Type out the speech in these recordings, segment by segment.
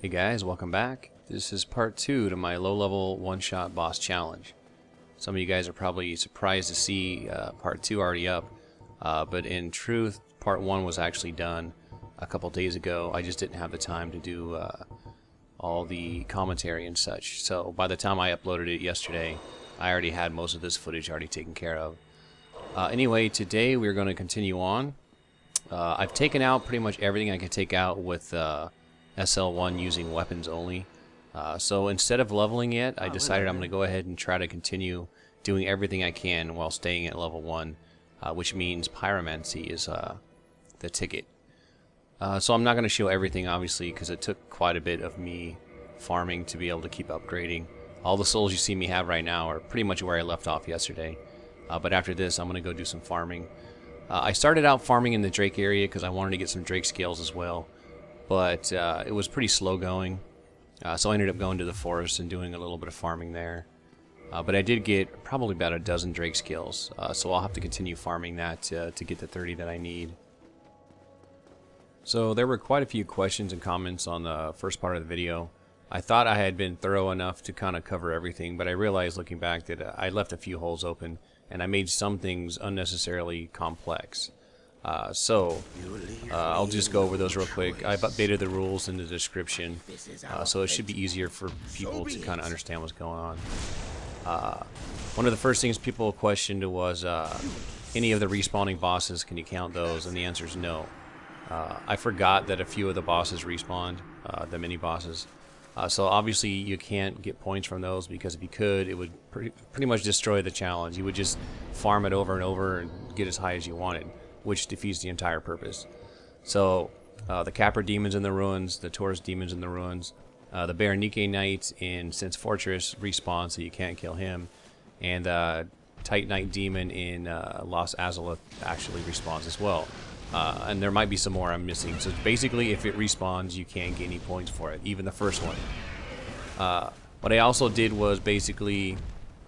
Hey guys, welcome back. This is part 2 to my low-level one-shot boss challenge. Some of you guys are probably surprised to see part 2 already up, but in truth, part 1 was actually done a couple days ago. I just didn't have the time to do all the commentary and such. So by the time I uploaded it yesterday, I already had most of this footage already taken care of. Anyway, today we're going to continue on. I've taken out pretty much everything I can take out with SL1 using weapons only. So instead of leveling it, I decided I'm going to go ahead and try to continue doing everything I can while staying at level 1, which means pyromancy is the ticket. So I'm not going to show everything, obviously, because it took quite a bit of me farming to be able to keep upgrading. All the souls you see me have right now are pretty much where I left off yesterday. But after this, I'm going to go do some farming. I started out farming in the Drake area because I wanted to get some Drake scales as well. But it was pretty slow going, so I ended up going to the forest and doing a little bit of farming there. But I did get probably about a dozen Drake skills, so I'll have to continue farming that to get the 30 that I need. So there were quite a few questions and comments on the first part of the video. I thought I had been thorough enough to kind of cover everything, but I realized looking back that I left a few holes open, and I made some things unnecessarily complex. I'll just go over those real quick. I've updated the rules in the description, so it should be easier for people to kind of understand what's going on. One of the first things people questioned was any of the respawning bosses, can you count those? And the answer is no. I forgot that a few of the bosses respawned, the mini bosses. So obviously you can't get points from those, because if you could, it would pretty much destroy the challenge. You would just farm it over and over and get as high as you wanted, which defeats the entire purpose. So the Capra demons in the ruins, the Taurus demons in the ruins, the Berenike Knight in Sense Fortress respawns, so you can't kill him, and the Tight Knight demon in Los Azaloth actually respawns as well. And there might be some more I'm missing. So basically, if it respawns, you can't get any points for it, even the first one. What I also did was basically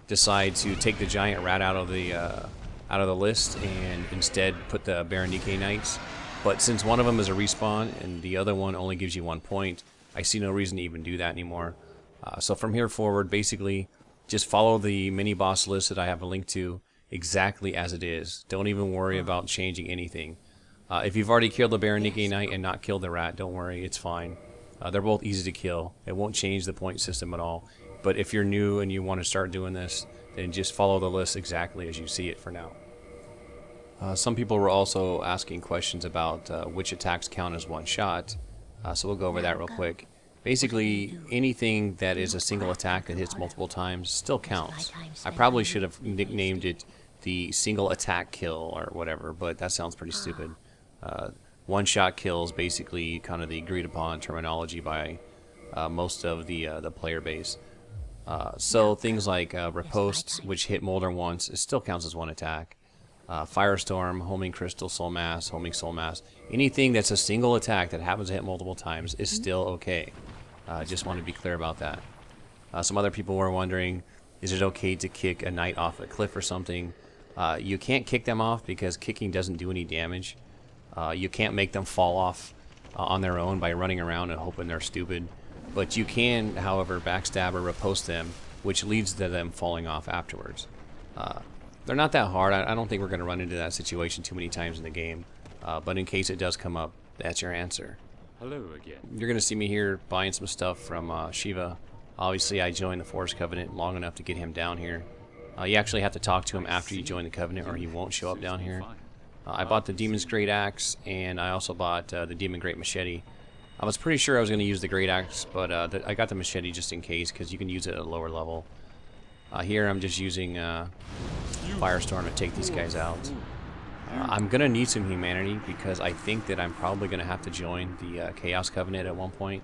decide to take the giant rat out of the list and instead put the Berenike Knights. But since one of them is a respawn and the other one only gives you 1 point, I see no reason to even do that anymore. So from here forward, basically, just follow the mini boss list that I have a link to exactly as it is. Don't even worry about changing anything. If you've already killed the Berenike Knight and not killed the rat, don't worry, it's fine. They're both easy to kill. It won't change the point system at all. But if you're new and you want to start doing this, then just follow the list exactly as you see it for now. Some people were also asking questions about which attacks count as one shot, so we'll go over that real quick. Basically, anything that is a single attack that hits multiple times still counts. I probably should have nicknamed it the single attack kill or whatever, but that sounds pretty stupid. One shot kills basically kind of the agreed upon terminology by most of the player base. So things like riposte, which hit Molder once, it still counts as one attack. Firestorm, homing crystal, soul mass, homing soul mass, anything that's a single attack that happens to hit multiple times is still okay. Just want to be clear about that. Some other people were wondering, is it okay to kick a knight off a cliff or something? You can't kick them off because kicking doesn't do any damage. You can't make them fall off on their own by running around and hoping they're stupid. But you can, however, backstab or riposte them, which leads to them falling off afterwards. They're not that hard. I don't think we're going to run into that situation too many times in the game. But in case it does come up, that's your answer. Hello again. You're going to see me here buying some stuff from Shiva. Obviously, I joined the Forest Covenant long enough to get him down here. You actually have to talk to him after you join the Covenant, or he won't show up down here. I bought the Demon's Great Axe, and I also bought the Demon Great Machete. I was pretty sure I was going to use the Great Axe, but I got the Machete just in case, because you can use it at a lower level. Here I'm just using Firestorm to take these guys out. I'm going to need some humanity, because I think that I'm probably going to have to join the Chaos Covenant at one point,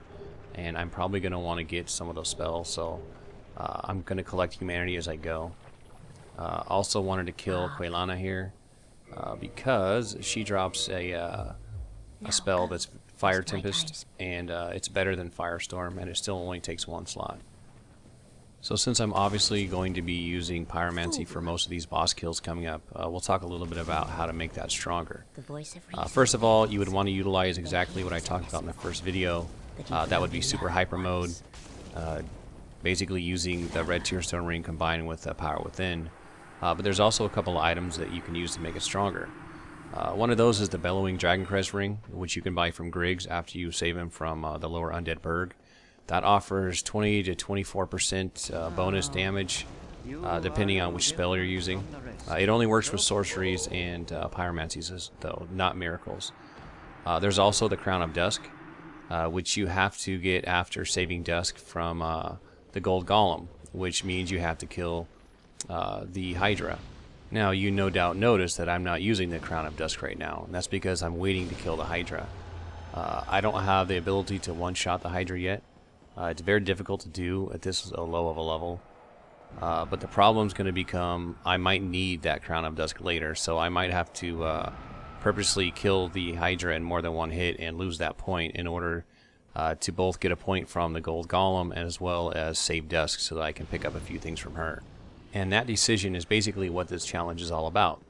and I'm probably going to want to get some of those spells, so I'm going to collect humanity as I go. Also wanted to kill Quelana here, because she drops a spell that's Fire Tempest, and it's better than Firestorm, and it still only takes 1 slot. So since I'm obviously going to be using Pyromancy for most of these boss kills coming up, we'll talk a little bit about how to make that stronger. First of all, you would want to utilize exactly what I talked about in the first video, That would be super hyper mode, basically using the red tearstone ring combined with the power within. But there's also a couple of items that you can use to make it stronger. One of those is the bellowing dragoncrest ring, which you can buy from Griggs after you save him from the lower undead burg. That offers 20 to 24% bonus damage, depending on which spell you're using. It only works with sorceries and pyromancies, though, not miracles. There's also the Crown of Dusk, which you have to get after saving Dusk from the Gold Golem, which means you have to kill the Hydra. Now, you no doubt notice that I'm not using the Crown of Dusk right now, and that's because I'm waiting to kill the Hydra. I don't have the ability to one-shot the Hydra yet. It's very difficult to do at this low of a level. But the problem's going to become I might need that Crown of Dusk later, so I might have to purposely kill the Hydra in more than one hit and lose that point in order to both get a point from the Gold Golem as well as save Dusk so that I can pick up a few things from her. And that decision is basically what this challenge is all about.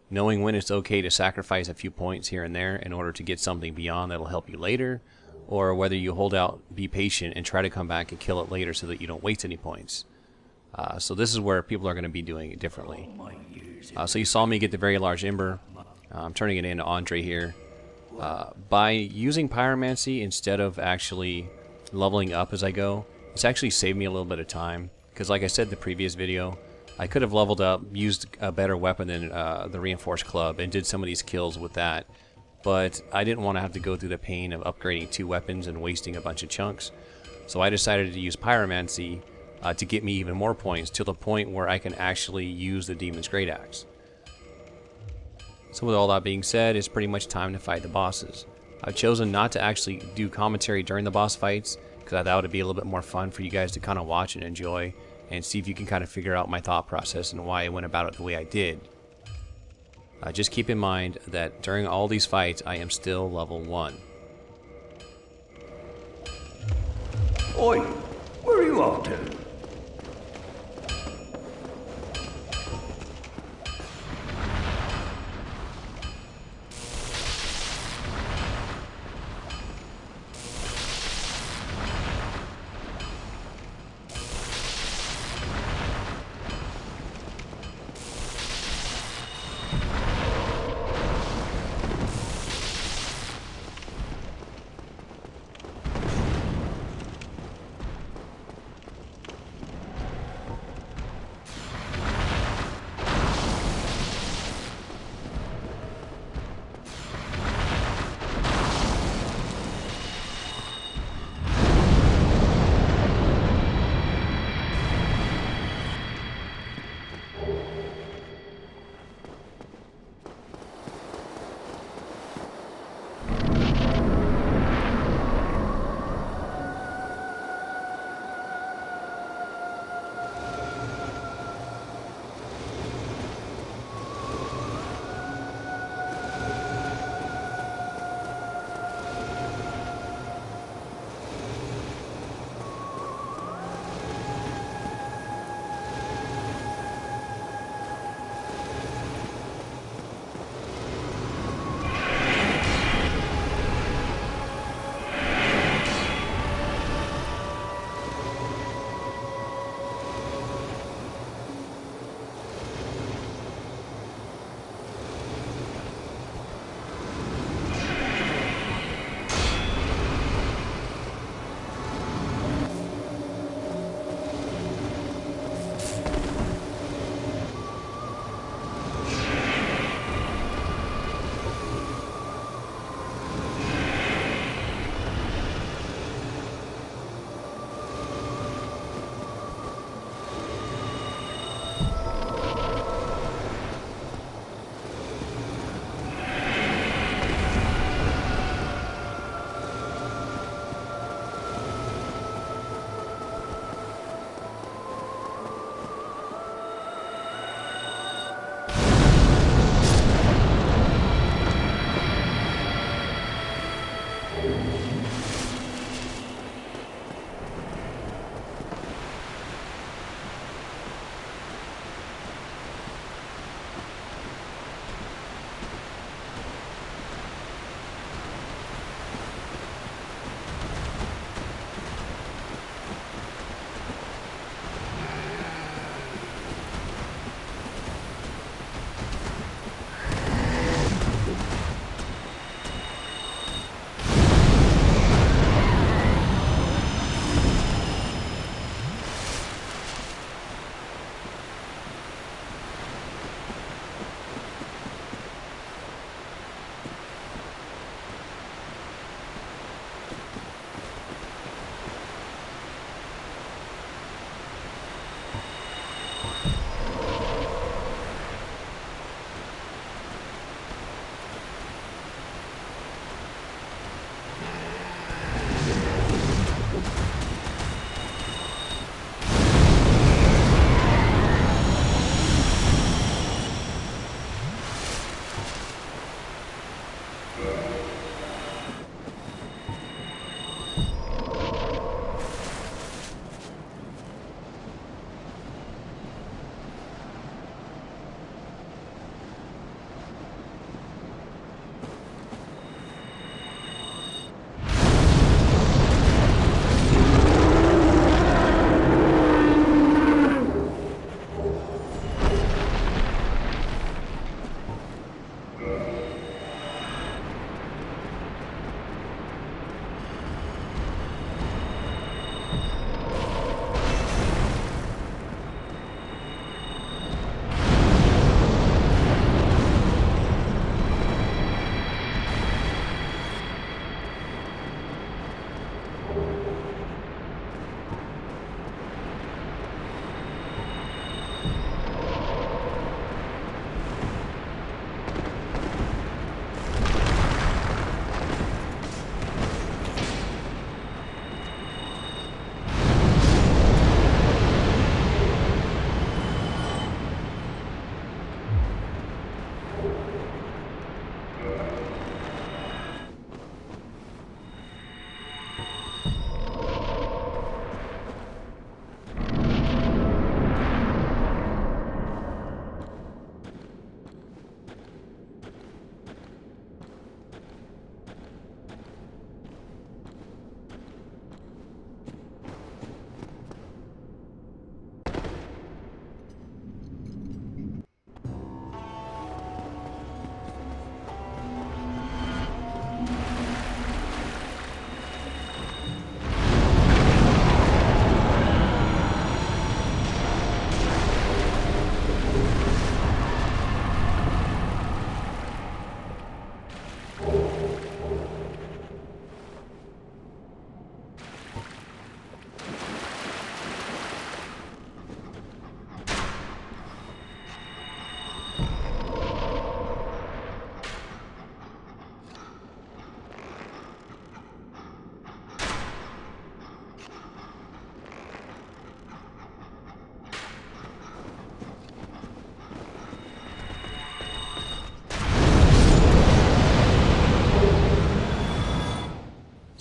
Knowing when it's okay to sacrifice a few points here and there in order to get something beyond that'll help you later, or whether you hold out, be patient, and try to come back and kill it later so that you don't waste any points. So this is where people are going to be doing it differently. So you saw me get the very large ember. I'm turning it into Andre here. By using pyromancy instead of actually leveling up as I go, it's actually saved me a little bit of time. Because like I said in the previous video, I could have leveled up, used a better weapon than the reinforced club, and did some of these kills with that. But I didn't want to have to go through the pain of upgrading 2 weapons and wasting a bunch of chunks. So I decided to use pyromancy to get me even more points, to the point where I can actually use the Demon's Great Axe. So with all that being said, it's pretty much time to fight the bosses. I've chosen not to actually do commentary during the boss fights, because I thought it would be a little bit more fun for you guys to kind of watch and enjoy, and see if you can kind of figure out my thought process and why I went about it the way I did. Just keep in mind that during all these fights, I am still level 1. Oi, where are you off to?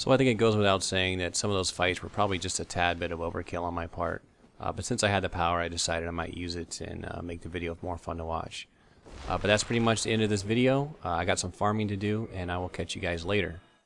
So I think it goes without saying that some of those fights were probably just a tad bit of overkill on my part. But since I had the power, I decided I might use it and make the video more fun to watch. But that's pretty much the end of this video. I got some farming to do, and I will catch you guys later.